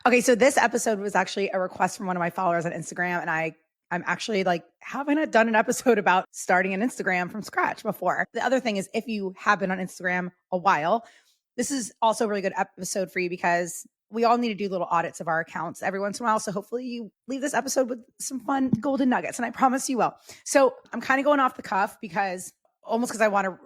Okay, so this episode was actually a request from one of my followers on Instagram, and I'm actually like, haven't I done an episode about starting an Instagram from scratch before? The other thing is, if you have been on Instagram a while, this is also a really good episode for you because we all need to do little audits of our accounts every once in a while. So hopefully you leave this episode with some fun golden nuggets, and I promise you will. So I'm kind of going off the cuff because I want to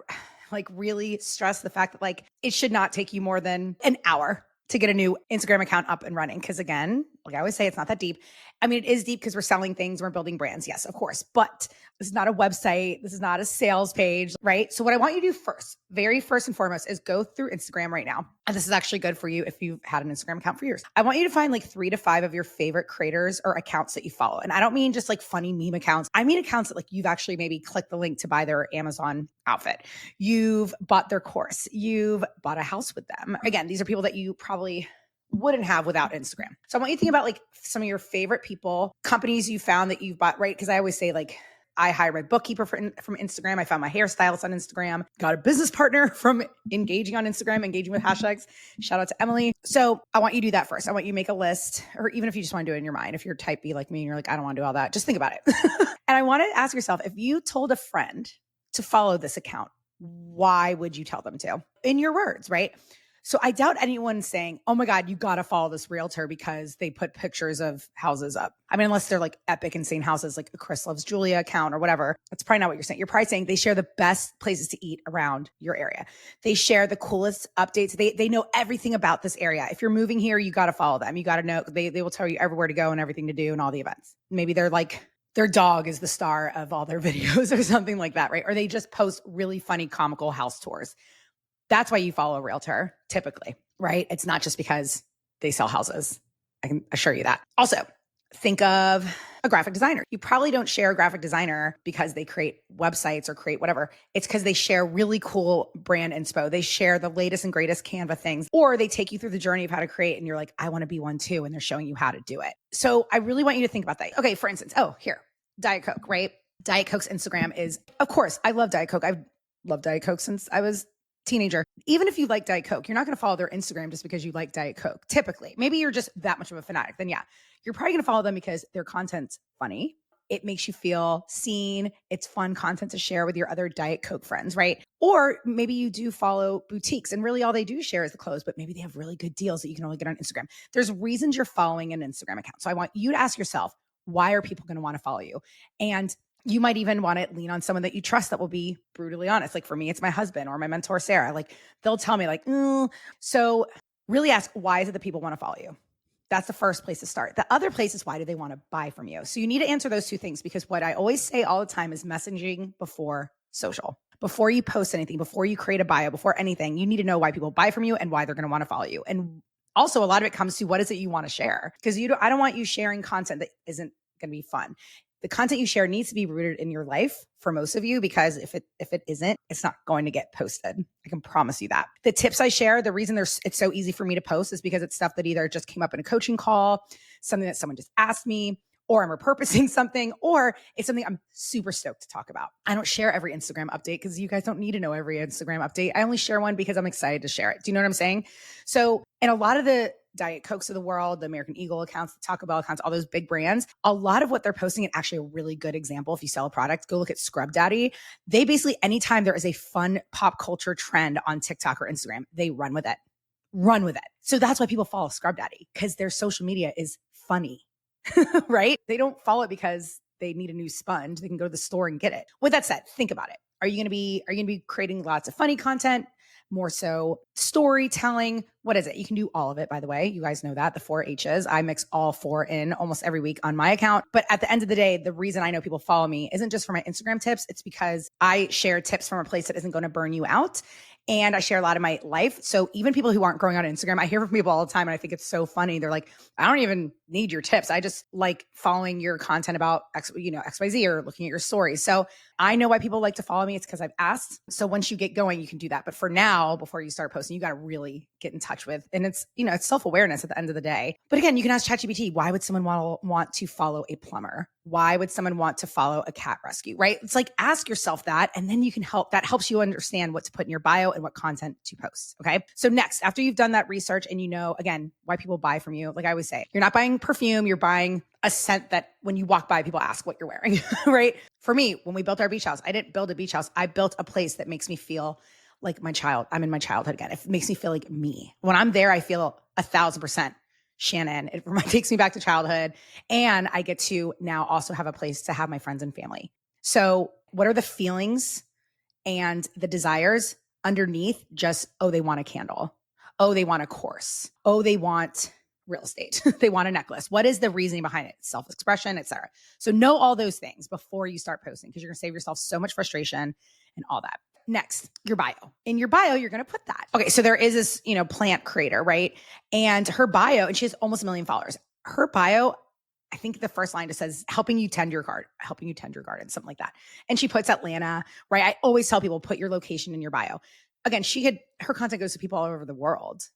like really stress the fact that like it should not take you more than an hour to get a new Instagram account up and running. Because again, like I always say, it's not that deep. I mean, it is deep because we're selling things, we're building brands. Yes, of course. But this is not a website. This is not a sales page, right? So what I want you to do first, very first and foremost, is go through Instagram right now. And this is actually good for you if you've had an Instagram account for years. I want you to find like 3 to 5 of your favorite creators or accounts that you follow. And I don't mean just like funny meme accounts. I mean accounts that like you've actually maybe clicked the link to buy their Amazon outfit. You've bought their course. You've bought a house with them. Again, these are people that you probably wouldn't have without Instagram. So I want you to think about like some of your favorite people, companies you found that you've bought, right? Because I always say like, I hired my bookkeeper from Instagram. I found my hairstylist on Instagram, got a business partner from engaging on Instagram, engaging with hashtags. Shout out to Emily. So I want you to do that first. I want you to make a list, or even if you just want to do it in your mind, if you're type B like me and you're like, I don't want to do all that, just think about it. And I want to ask yourself, if you told a friend to follow this account, why would you tell them to? In your words, right? So I doubt anyone saying, oh my God, you got to follow this realtor because they put pictures of houses up. I mean, unless they're like epic, insane houses, like a Chris Loves Julia account or whatever. That's probably not what you're saying. You're probably saying they share the best places to eat around your area. They share the coolest updates. They know everything about this area. If you're moving here, you got to follow them. You got to know, they will tell you everywhere to go and everything to do and all the events. Maybe they're like, their dog is the star of all their videos or something like that, right? Or they just post really funny, comical house tours. That's why you follow a realtor typically, right? It's not just because they sell houses. I can assure you that. Also, think of a graphic designer. You probably don't share a graphic designer because they create websites or create whatever. It's because they share really cool brand inspo. They share the latest and greatest Canva things, or they take you through the journey of how to create and you're like, I want to be one too. And they're showing you how to do it. So I really want you to think about that. Okay, for instance, here, Diet Coke, right? Diet Coke's Instagram is, of course, I love Diet Coke. I've loved Diet Coke since I was teenager. Even if you like Diet Coke, you're not going to follow their Instagram just because you like Diet Coke. Typically, maybe you're just that much of a fanatic. Then yeah, you're probably going to follow them because their content's funny. It makes you feel seen. It's fun content to share with your other Diet Coke friends, right? Or maybe you do follow boutiques and really all they do share is the clothes, but maybe they have really good deals that you can only get on Instagram. There's reasons you're following an Instagram account. So I want you to ask yourself, why are people going to want to follow you? And you might even want to lean on someone that you trust that will be brutally honest. Like for me, it's my husband or my mentor, Sarah. Like they'll tell me like, So really ask, why is it that people want to follow you? That's the first place to start. The other place is, why do they want to buy from you? So you need to answer those two things, because what I always say all the time is messaging before social. Before you post anything, before you create a bio, before anything, you need to know why people buy from you and why they're going to want to follow you. And also a lot of it comes to, what is it you want to share? Because I don't want you sharing content that isn't going to be fun. The content you share needs to be rooted in your life for most of you, because if it isn't, it's not going to get posted. I can promise you that. The tips I share, the reason it's so easy for me to post is because it's stuff that either just came up in a coaching call, something that someone just asked me, or I'm repurposing something, or it's something I'm super stoked to talk about. I don't share every Instagram update because you guys don't need to know every Instagram update. I only share one because I'm excited to share it. Do you know what I'm saying? So, and a lot of the Diet Cokes of the world, the American Eagle accounts, the Taco Bell accounts, all those big brands, a lot of what they're posting, and actually a really good example, if you sell a product, go look at Scrub Daddy. They basically, anytime there is a fun pop culture trend on TikTok or Instagram, they run with it. Run with it. So that's why people follow Scrub Daddy, because their social media is funny, right? They don't follow it because they need a new sponge. They can go to the store and get it. With that said, think about it. Are you going to be creating lots of funny content? More so storytelling? What is it? You can do all of it, by the way. You guys know that, the 4 H's. I mix all 4 in almost every week on my account. But at the end of the day, the reason I know people follow me isn't just for my Instagram tips. It's because I share tips from a place that isn't going to burn you out. And I share a lot of my life. So even people who aren't growing on Instagram, I hear from people all the time, and I think it's so funny. They're like, I don't even need your tips. I just like following your content about XYZ, or looking at your stories. So I know why people like to follow me. It's because I've asked. So once you get going, you can do that. But for now, before you start posting, you got to really get in touch with, and it's self-awareness at the end of the day. But again, you can ask ChatGPT, why would someone want to follow a plumber? Why would someone want to follow a cat rescue, right? It's like, ask yourself that, and then you can that helps you understand what to put in your bio and what content to post. Okay. So next, after you've done that research and you know, again, why people buy from you, like I always say, you're not buying perfume, you're buying a scent that when you walk by, people ask what you're wearing, right? For me, when we built our beach house, I didn't build a beach house. I built a place that makes me feel like my child. I'm in my childhood again. It makes me feel like me. When I'm there, I feel 1,000% Shannon. It takes me back to childhood. And I get to now also have a place to have my friends and family. So what are the feelings and the desires underneath just, oh, they want a candle. Oh, they want a course. Oh, they want real estate. They want a necklace. What is the reasoning behind it? Self-expression, etc. So know all those things before you start posting, because you're going to save yourself so much frustration and all that. Next, your bio. In your bio, you're going to put that. Okay, so there is this, plant creator, right? And her bio, and she has almost 1 million followers. Her bio, I think the first line just says, helping you tend your garden, something like that. And she puts Atlanta, right? I always tell people, put your location in your bio. Again, her content goes to people all over the world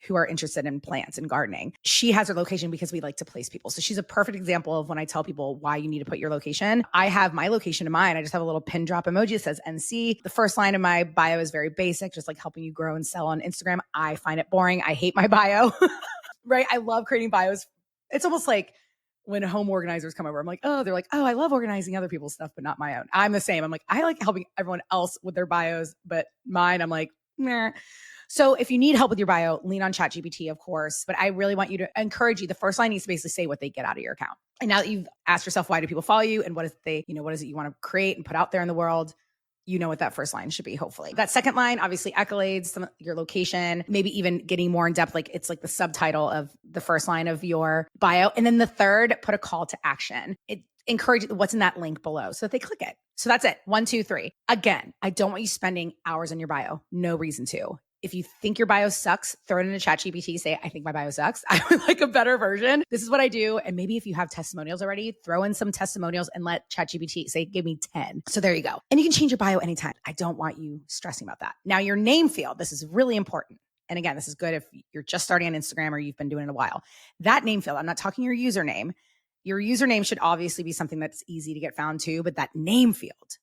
who are interested in plants and gardening. She has her location because we like to place people. So she's a perfect example of when I tell people why you need to put your location. I have my location in mine. I just have a little pin drop emoji that says NC. The first line of my bio is very basic, just like helping you grow and sell on Instagram. I find it boring. I hate my bio, right? I love creating bios. It's almost like when home organizers come over, I'm like, they're like, I love organizing other people's stuff, but not my own. I'm the same. I'm like, I like helping everyone else with their bios, but mine, I'm like, meh. So if you need help with your bio, lean on ChatGPT, of course, but I really want you to encourage you. The first line needs to basically say what they get out of your account. And now that you've asked yourself, why do people follow you? And what is it you want to create and put out there in the world? You know what that first line should be, hopefully. That second line, obviously accolades, your location, maybe even getting more in depth, like it's like the subtitle of the first line of your bio. And then the third, put a call to action. It encourages what's in that link below so that they click it. So that's it. 1, 2, 3. Again, I don't want you spending hours on your bio. No reason to. If you think your bio sucks, throw it into ChatGPT, say, I think my bio sucks. I would like a better version. This is what I do. And maybe if you have testimonials already, throw in some testimonials and let ChatGPT say, give me 10. So there you go. And you can change your bio anytime. I don't want you stressing about that. Now, your name field, this is really important. And again, this is good if you're just starting on Instagram or you've been doing it a while. That name field, I'm not talking your username. Your username should obviously be something that's easy to get found too, but that name field,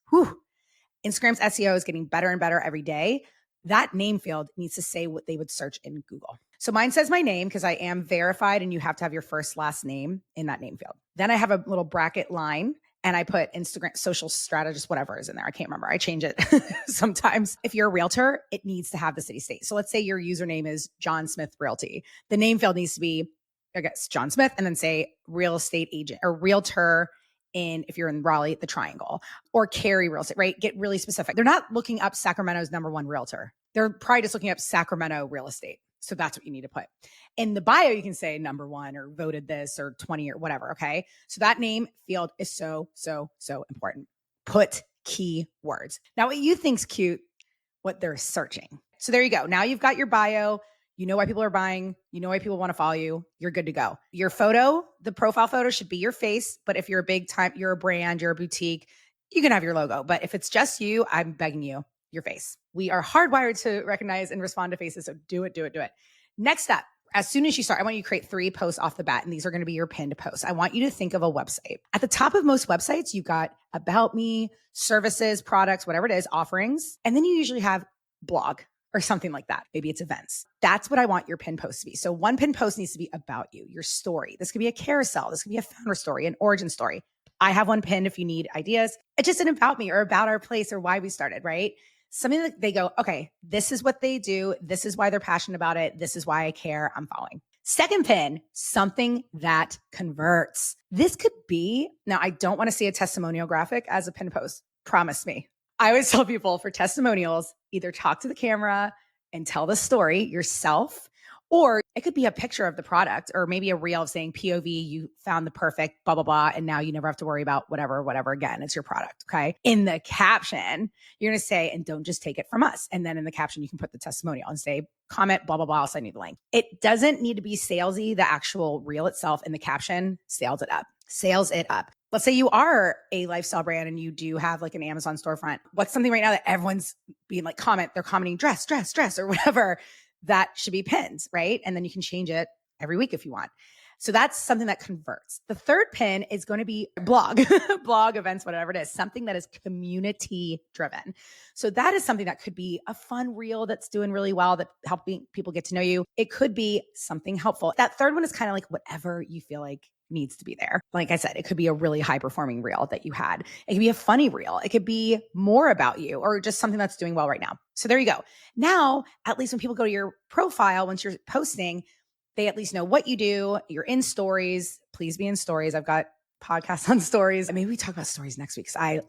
Instagram's SEO is getting better and better every day. That name field needs to say what they would search in Google. So mine says my name because I am verified and you have to have your first, last name in that name field. Then I have a little bracket line and I put Instagram, social strategist, whatever is in there. I can't remember. I change it sometimes. If you're a realtor, it needs to have the city state. So let's say your username is John Smith Realty. The name field needs to be, I guess, John Smith, and then say real estate agent or realtor if you're in Raleigh, the Triangle, or Cary Real Estate, right? Get really specific. They're not looking up Sacramento's #1 realtor. They're probably just looking up Sacramento real estate. So that's what you need to put. In the bio, you can say #1 or voted this or 20 or whatever, okay? So that name field is so, so, so important. Put key words. Now, what you think's cute, what they're searching. So there you go. Now you've got your bio. You know why people are buying. You know why people want to follow you. You're good to go. Your photo, the profile photo should be your face. But if you're a big time, you're a brand, you're a boutique, you can have your logo. But if it's just you, I'm begging you, your face. We are hardwired to recognize and respond to faces. So do it. Next up, as soon as you start, I want you to create 3 posts off the bat. And these are going to be your pinned posts. I want you to think of a website. At the top of most websites, you've got about me, services, products, whatever it is, offerings. And then you usually have blog or something like that. Maybe it's events. That's what I want your pin post to be. So one pin post needs to be about you, your story. This could be a carousel. This could be a founder story, an origin story. I have one pinned if you need ideas. It's just an about me or about our place or why we started, right? Something that they go, okay, this is what they do. This is why they're passionate about it. This is why I care. I'm following. Second pin, something that converts. This could be, now I don't want to see a testimonial graphic as a pin post. Promise me. I always tell people for testimonials, either talk to the camera and tell the story yourself, or it could be a picture of the product or maybe a reel of saying POV, you found the perfect blah, blah, blah. And now you never have to worry about whatever again. It's your product. Okay. In the caption, you're going to say, and don't just take it from us. And then in the caption, you can put the testimonial and say, comment, blah, blah, blah. I'll send you the link. It doesn't need to be salesy. The actual reel itself in the caption sales it up. Let's say you are a lifestyle brand and you do have like an Amazon storefront. What's something right now that everyone's being like they're commenting dress, or whatever that should be pinned, right? And then you can change it every week if you want. So that's something that converts. The third pin is going to be blog, blog events, whatever it is, something that is community driven. So that is something that could be a fun reel that's doing really well, that helping people get to know you. It could be something helpful. That third one is kind of like whatever you feel like needs to be there. Like I said, it could be a really high performing reel that you had. It could be a funny reel. It could be more about you or just something that's doing well right now. So there you go. Now, at least when people go to your profile, once you're posting, they at least know what you do. You're in stories. Please be in stories. I've got podcasts on stories. Maybe we talk about stories next week because I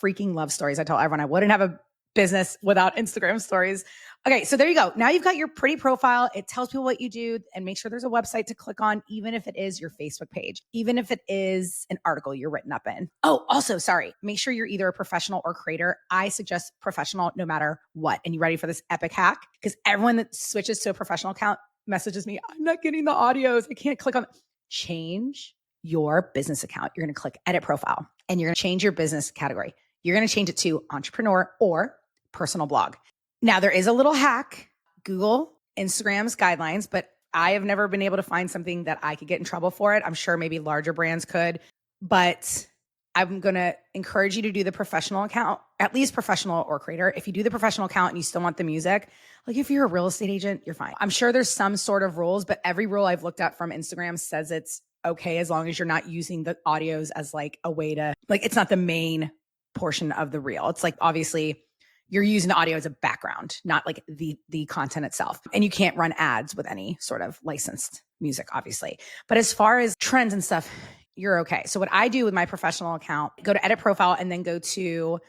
freaking love stories. I tell everyone I wouldn't have a business without Instagram stories. Okay, so there you go. Now you've got your pretty profile. It tells people what you do, and make sure there's a website to click on, even if it is your Facebook page, even if it is an article you're written up in. Oh, also, sorry, make sure you're either a professional or creator. I suggest professional no matter what. And you ready for this epic hack? Because everyone that switches to a professional account messages me, I'm not getting the audios. I can't click on. Change your business account. You're going to click edit profile and you're going to change your business category. You're going to change it to entrepreneur or personal blog. Now there is a little hack. Google Instagram's guidelines, but I have never been able to find something that I could get in trouble for it. I'm sure maybe larger brands could, but I'm going to encourage you to do the professional account, at least professional or creator. If you do the professional account and you still want the music, like if you're a real estate agent, you're fine. I'm sure there's some sort of rules, but every rule I've looked at from Instagram says it's okay as long as you're not using the audios as like a way to, like, it's not the main portion of the reel. It's like, obviously you're using the audio as a background, not like the content itself. And you can't run ads with any sort of licensed music, obviously. But as far as trends and stuff, you're okay. So what I do with my professional account, go to edit profile and then go to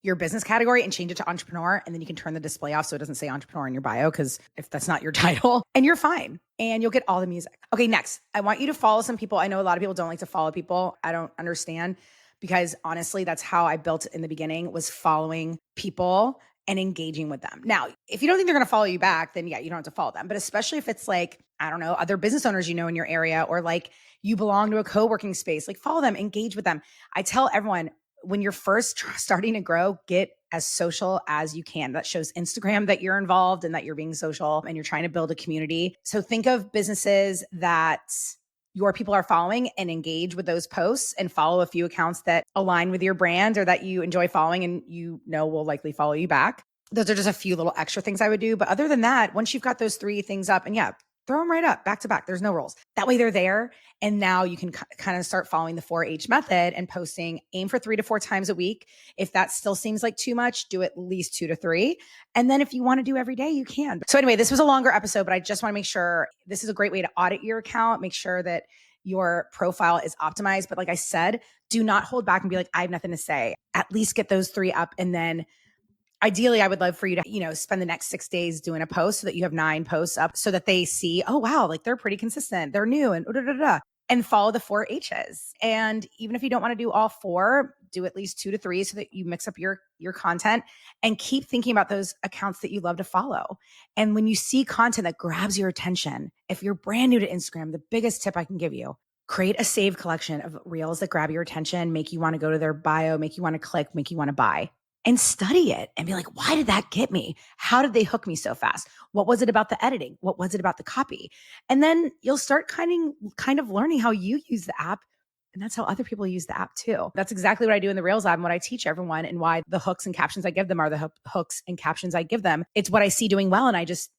your business category and change it to entrepreneur. And then you can turn the display off so it doesn't say entrepreneur in your bio, because if that's not your title, and you're fine and you'll get all the music. Okay, next, I want you to follow some people. I know a lot of people don't like to follow people. I don't understand, because honestly, that's how I built it in the beginning, was following people and engaging with them. Now, if you don't think they're going to follow you back, then yeah, you don't have to follow them. But especially if it's like, I don't know, other business owners you know in your area, or like you belong to a co-working space, like follow them, engage with them. I tell everyone, when you're first starting to grow, get as social as you can. That shows Instagram that you're involved and that you're being social and you're trying to build a community. So think of businesses that your people are following and engage with those posts, and follow a few accounts that align with your brand or that you enjoy following and you know will likely follow you back. Those are just a few little extra things I would do. But other than that, once you've got those three things up, and yeah, throw them right up back to back. There's no rules. That way they're there. And now you can kind of start following the 4H method and posting. Aim for 3 to 4 times a week. If that still seems like too much, do at least 2 to 3. And then if you want to do every day, you can. So anyway, this was a longer episode, but I just want to make sure this is a great way to audit your account. Make sure that your profile is optimized. But like I said, do not hold back and be like, I have nothing to say. At least get those 3 up. And then ideally, I would love for you to, spend the next 6 days doing a post so that you have 9 posts up, so that they see, oh, wow, like they're pretty consistent. They're new and and follow the 4 H's. And even if you don't want to do all 4, do at least 2 to 3 so that you mix up your content, and keep thinking about those accounts that you love to follow. And when you see content that grabs your attention, if you're brand new to Instagram, the biggest tip I can give you, create a saved collection of reels that grab your attention, make you want to go to their bio, make you want to click, make you want to buy. And study it and be like, why did that get me? How did they hook me so fast? What was it about the editing? What was it about the copy? And then you'll start kind of learning how you use the app. And that's how other people use the app too. That's exactly what I do in the Reels app and what I teach everyone, and why the hooks and captions I give them are the hooks and captions I give them. It's what I see doing well. And I just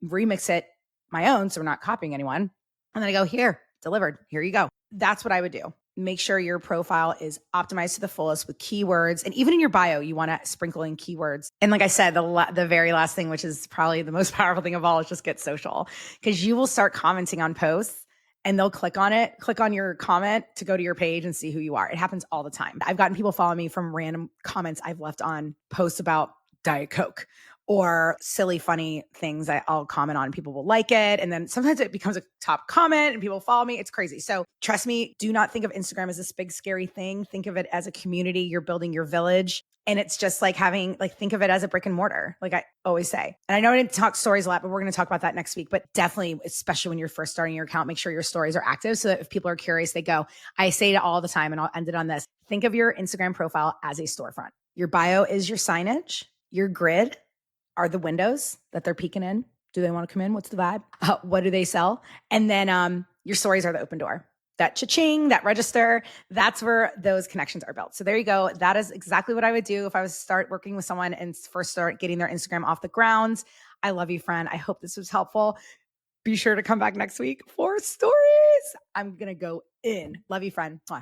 remix it my own. So we're not copying anyone. And then I go, here, delivered. Here you go. That's what I would do. Make sure your profile is optimized to the fullest with keywords. And even in your bio, you want to sprinkle in keywords. And like I said, the very last thing, which is probably the most powerful thing of all, is just get social, because you will start commenting on posts and they'll click on your comment to go to your page and see who you are. It happens all the time. I've gotten people follow me from random comments I've left on posts about Diet Coke or silly, funny things I'll comment on. People will like it. And then sometimes it becomes a top comment and people follow me. It's crazy. So trust me, do not think of Instagram as this big, scary thing. Think of it as a community. You're building your village. And it's just like think of it as a brick and mortar, like I always say. And I know I didn't talk stories a lot, but we're going to talk about that next week. But definitely, especially when you're first starting your account, make sure your stories are active so that if people are curious, they go. I say it all the time, and I'll end it on this. Think of your Instagram profile as a storefront. Your bio is your signage. Your grid are the windows that they're peeking in. Do they want to come in? What's the vibe? What do they sell? And then your stories are the open door. That cha-ching, that register, that's where those connections are built. So there you go. That is exactly what I would do if I was to start working with someone and first start getting their Instagram off the ground. I love you, friend. I hope this was helpful. Be sure to come back next week for stories. I'm going to go in. Love you, friend. Mwah.